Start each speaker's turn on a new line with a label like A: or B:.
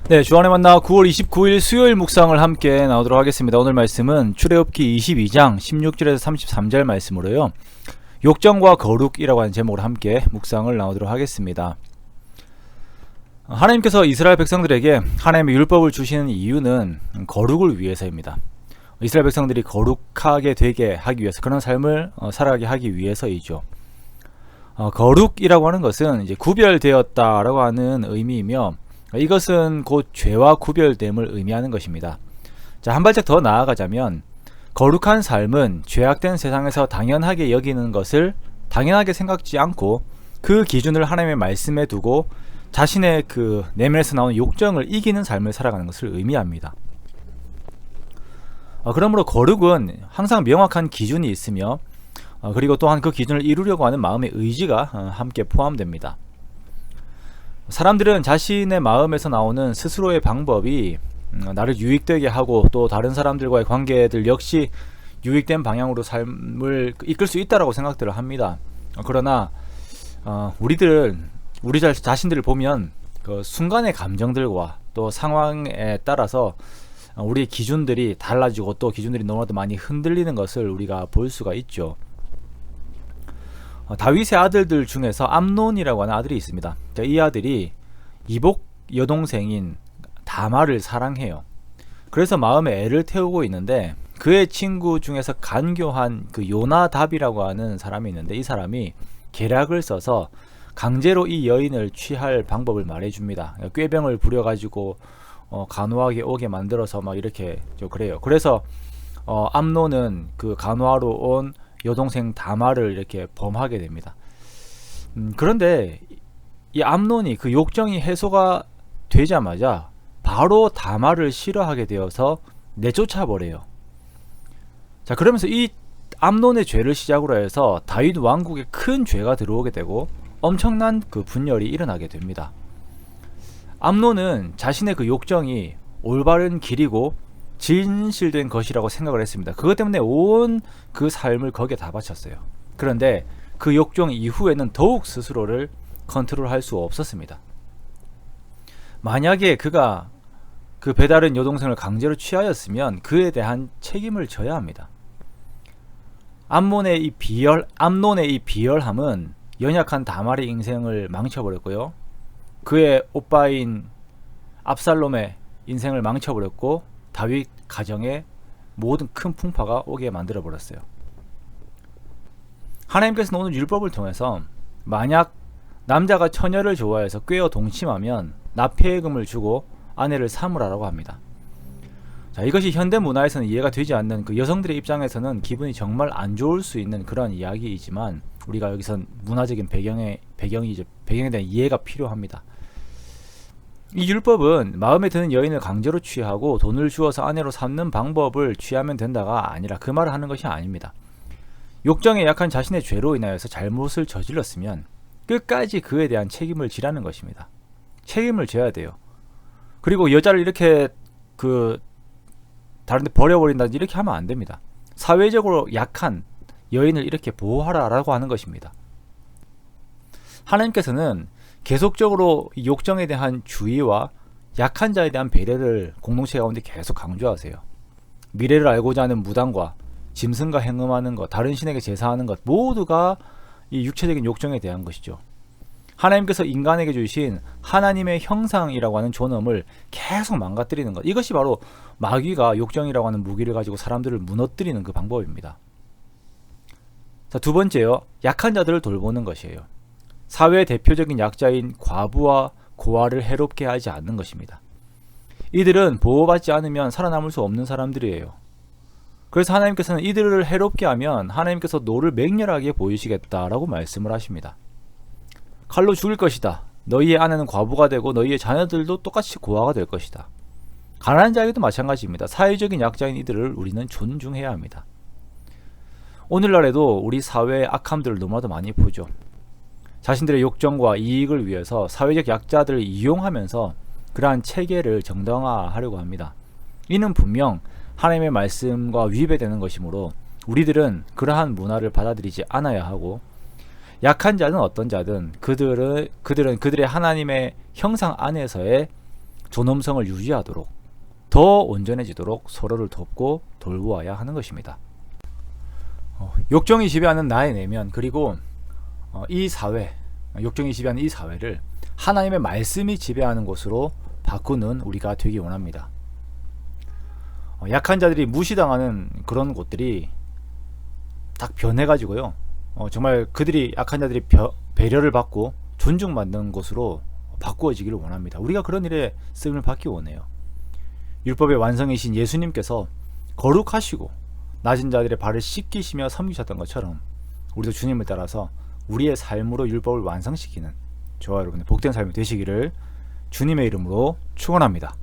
A: 네, 주안의 만나 9월 29일 수요일 묵상을 함께 나오도록 하겠습니다. 오늘 말씀은 출애굽기 22장 16절에서 33절 말씀으로요. 욕정과 거룩이라고 하는 제목으로 함께 묵상을 나오도록 하겠습니다. 하나님께서 이스라엘 백성들에게 하나님의 율법을 주시는 이유는 거룩을 위해서입니다. 이스라엘 백성들이 거룩하게 되게 하기 위해서, 그런 삶을 살아가게 하기 위해서이죠. 거룩이라고 하는 것은 이제 구별되었다라고 하는 의미이며, 이것은 곧 죄와 구별됨을 의미하는 것입니다. 자, 한 발짝 더 나아가자면 거룩한 삶은 죄악된 세상에서 당연하게 여기는 것을 당연하게 생각지 않고 그 기준을 하나님의 말씀에 두고 자신의 그 내면에서 나오는 욕정을 이기는 삶을 살아가는 것을 의미합니다. 그러므로 거룩은 항상 명확한 기준이 있으며, 그리고 또한 그 기준을 이루려고 하는 마음의 의지가 함께 포함됩니다. 사람들은 자신의 마음에서 나오는 스스로의 방법이 나를 유익되게 하고 또 다른 사람들과의 관계들 역시 유익된 방향으로 삶을 이끌 수 있다고 생각들을 합니다. 그러나 우리 자신들을 보면 그 순간의 감정들과 또 상황에 따라서 우리의 기준들이 달라지고 또 기준들이 너무나도 많이 흔들리는 것을 우리가 볼 수가 있죠. 다윗의 아들들 중에서 암논이라고 하는 아들이 있습니다. 이 아들이 이복 여동생인 다말을 사랑해요. 그래서 마음에 애를 태우고 있는데, 그의 친구 중에서 간교한 그 요나답이라고 하는 사람이 있는데, 이 사람이 계략을 써서 강제로 이 여인을 취할 방법을 말해줍니다. 꾀병을 부려가지고 간호하게 오게 만들어서 막 이렇게 그래요. 그래서 암논은 그 간호하러 온 여동생 다말을 이렇게 범하게 됩니다. 그런데 이 암논이 그 욕정이 해소가 되자마자 바로 다말을 싫어하게 되어서 내쫓아 버려요. 자, 그러면서 이 암논의 죄를 시작으로 해서 다윗 왕국에 큰 죄가 들어오게 되고 엄청난 그 분열이 일어나게 됩니다. 암논은 자신의 그 욕정이 올바른 길이고 진실된 것이라고 생각을 했습니다. 그것 때문에 온 그 삶을 거기에 다 바쳤어요. 그런데 그 욕정 이후에는 더욱 스스로를 컨트롤할 수 없었습니다. 만약에 그가 그 배다른 여동생을 강제로 취하였으면 그에 대한 책임을 져야 합니다. 암논의 이 비열함은 연약한 다말의 인생을 망쳐버렸고요. 그의 오빠인 압살롬의 인생을 망쳐버렸고, 다윗 가정에 모든 큰 풍파가 오게 만들어버렸어요. 하나님께서는 오늘 율법을 통해서 만약 남자가 처녀를 좋아해서 꾀어 동침하면 납폐금을 주고 아내를 삼으라고 합니다. 자, 이것이 현대 문화에서는 이해가 되지 않는, 그 여성들의 입장에서는 기분이 정말 안 좋을 수 있는 그런 이야기이지만, 우리가 여기선 문화적인 배경에 대한 이해가 필요합니다. 이 율법은 마음에 드는 여인을 강제로 취하고 돈을 주어서 아내로 삼는 방법을 취하면 된다가 아니라 그 말을 하는 것이 아닙니다. 욕정에 약한 자신의 죄로 인하여서 잘못을 저질렀으면 끝까지 그에 대한 책임을 지라는 것입니다. 책임을 져야 돼요. 그리고 여자를 이렇게 다른 데 버려버린다든지 이렇게 하면 안 됩니다. 사회적으로 약한 여인을 이렇게 보호하라라고 하는 것입니다. 하나님께서는 계속적으로 욕정에 대한 주의와 약한 자에 대한 배려를 공동체 가운데 계속 강조하세요. 미래를 알고자 하는 무당과 짐승과 행음하는 것, 다른 신에게 제사하는 것, 모두가 이 육체적인 욕정에 대한 것이죠. 하나님께서 인간에게 주신 하나님의 형상이라고 하는 존엄을 계속 망가뜨리는 것, 이것이 바로 마귀가 욕정이라고 하는 무기를 가지고 사람들을 무너뜨리는 그 방법입니다. 자, 두 번째요, 약한 자들을 돌보는 것이에요. 사회의 대표적인 약자인 과부와 고아를 해롭게 하지 않는 것입니다. 이들은 보호받지 않으면 살아남을 수 없는 사람들이에요. 그래서 하나님께서는 이들을 해롭게 하면 하나님께서 노를 맹렬하게 보이시겠다라고 말씀을 하십니다. 칼로 죽일 것이다. 너희의 아내는 과부가 되고 너희의 자녀들도 똑같이 고아가 될 것이다. 가난한 자에게도 마찬가지입니다. 사회적인 약자인 이들을 우리는 존중해야 합니다. 오늘날에도 우리 사회의 악함들을 너무나도 많이 보죠. 자신들의 욕정과 이익을 위해서 사회적 약자들을 이용하면서 그러한 체계를 정당화하려고 합니다. 이는 분명 하나님의 말씀과 위배되는 것이므로 우리들은 그러한 문화를 받아들이지 않아야 하고, 약한 자는 어떤 자든 그들은 그들의 하나님의 형상 안에서의 존엄성을 유지하도록 더 온전해지도록 서로를 돕고 돌보아야 하는 것입니다. 욕정이 지배하는 나의 내면, 그리고 이 사회, 욕정이 지배하는 이 사회를 하나님의 말씀이 지배하는 곳으로 바꾸는 우리가 되기 원합니다. 약한 자들이 무시당하는 그런 곳들이 딱 변해가지고요, 정말 그들이, 약한 자들이 배려를 받고 존중받는 곳으로 바꾸어지기를 원합니다. 우리가 그런 일에 쓰임을 받기 원해요. 율법의 완성이신 예수님께서 거룩하시고 낮은 자들의 발을 씻기시며 섬기셨던 것처럼 우리도 주님을 따라서 우리의 삶으로 율법을 완성시키는 저와 여러분의 복된 삶이 되시기를 주님의 이름으로 축원합니다.